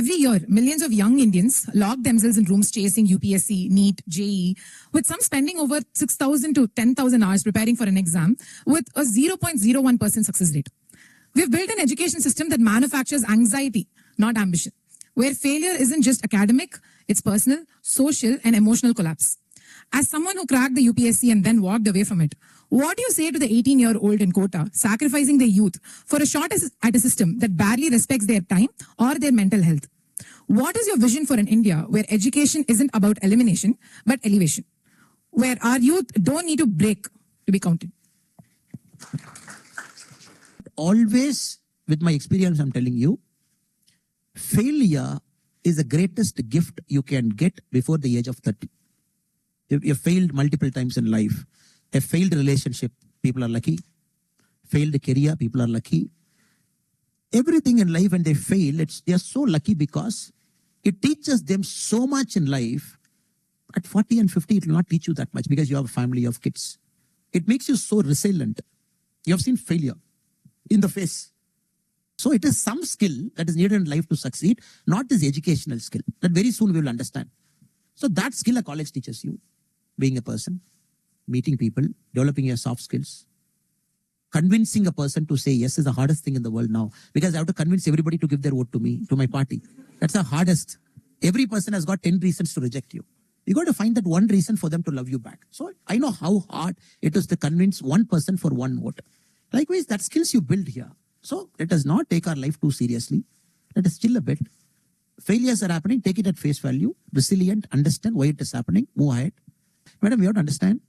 Every year, millions of young Indians lock themselves in rooms chasing UPSC, NEET, JEE, with some spending over 6,000 to 10,000 hours preparing for an exam with a 0.01% success rate. We've built an education system that manufactures anxiety, not ambition, where failure isn't just academic, it's personal, social, and emotional collapse. As someone who cracked the UPSC and then walked away from it, what do you say to the 18-year-old in Kota sacrificing their youth for a shot at a system that barely respects their time or their mental health? What is your vision for an India where education isn't about elimination, but elevation? Where our youth don't need to break to be counted? Always, with my experience, I'm telling you, failure is the greatest gift you can get before the age of 30. If you failed multiple times in life, a failed relationship, people are lucky. Failed career, people are lucky. Everything in life, when they fail, they are so lucky because it teaches them so much in life. At 40 and 50, it will not teach you that much because you have a family, you have kids. It makes you so resilient. You have seen failure in the face. So it is some skill that is needed in life to succeed, not this educational skill that very soon we will understand. So that skill a college teaches you, being a person, meeting people, developing your soft skills. Convincing a person to say yes is the hardest thing in the world now because I have to convince everybody to give their vote to me, to my party. That's the hardest. Every person has got 10 reasons to reject you. You got to find that one reason for them to love you back. So I know how hard it is to convince one person for one vote. Likewise, that skills you build here. So let us not take our life too seriously. Let us chill a bit. Failures are happening, take it at face value. Resilient, understand why it is happening, move ahead. Madam, you have to understand,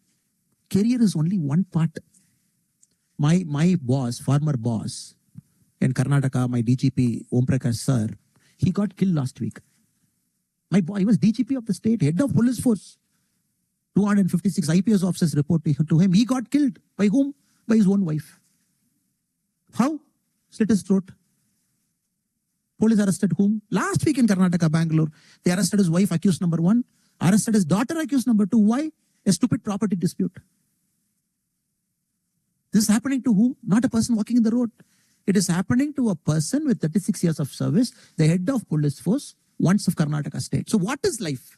career is only one part. My boss, former boss in Karnataka, my DGP, Om Prakash sir, he got killed last week. My boy, he was DGP of the state, head of police force. 256 IPS officers report to him. He got killed. By whom? By his own wife. How? Slit his throat. Police arrested whom? Last week in Karnataka, Bangalore, they arrested his wife, accused number 1. Arrested his daughter, accused number 2. Why? A stupid property dispute. This is happening to whom? Not a person walking in the road. It is happening to a person with 36 years of service, the head of police force, once of Karnataka state. So what is life?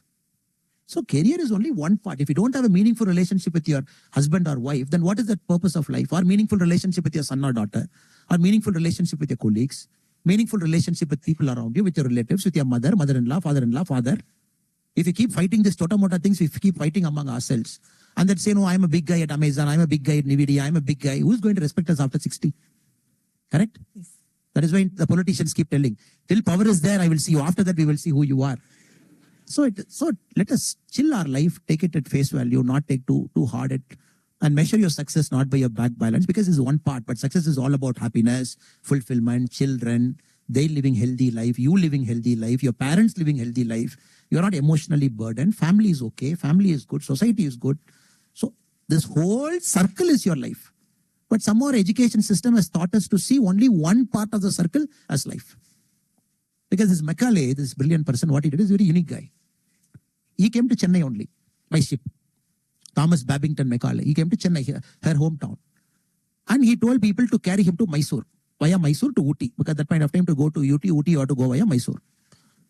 So career is only one part. If you don't have a meaningful relationship with your husband or wife, then what is the purpose of life? Or meaningful relationship with your son or daughter? Or meaningful relationship with your colleagues? Meaningful relationship with people around you, with your relatives, with your mother, mother-in-law, father-in-law, father. If you keep fighting these tota-mota things, we keep fighting among ourselves. And then say, no, I'm a big guy at Amazon, I'm a big guy at NVIDIA, I'm a big guy. Who's going to respect us after 60? Correct? Yes. That is why the politicians keep telling, till power is there, I will see you. After that, we will see who you are. So let us chill our life, take it at face value, not take too hard it, and measure your success not by your bank balance, because it's one part, but success is all about happiness, fulfillment, children, they living healthy life, you living healthy life, your parents living healthy life. You're not emotionally burdened. Family is okay. Family is good. Society is good. So this whole circle is your life. But somehow our education system has taught us to see only one part of the circle as life. Because this Macaulay, this brilliant person, what he did is a very unique guy. He came to Chennai only by ship. Thomas Babington Macaulay. He came to Chennai, her hometown. And he told people to carry him to Mysore, via Mysore to Ooty. Because at that point of time to go to Ooty or to go via Mysore.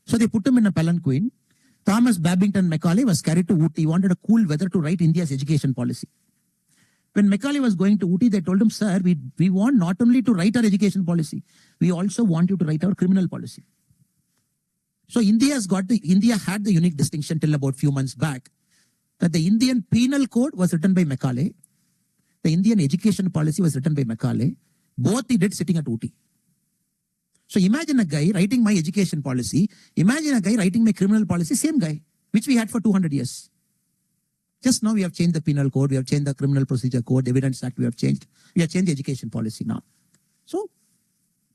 So they put him in a palanquin. Thomas Babington Macaulay was carried to Ooty. He wanted a cool weather to write India's education policy. When Macaulay was going to Ooty, they told him, sir, we want not only to write our education policy, we also want you to write our criminal policy. So India had the unique distinction till about a few months back that the Indian penal code was written by Macaulay. The Indian education policy was written by Macaulay. Both he did sitting at Ooty. So imagine a guy writing my education policy. Imagine a guy writing my criminal policy, same guy, which we had for 200 years. Just now we have changed the penal code, we have changed the criminal procedure code, evidence act we have changed. We have changed the education policy now. So,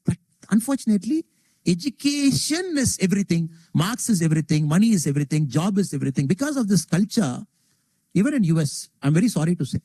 but unfortunately, education is everything. Marks is everything. Money is everything. Job is everything. Because of this culture, even in US, I'm very sorry to say,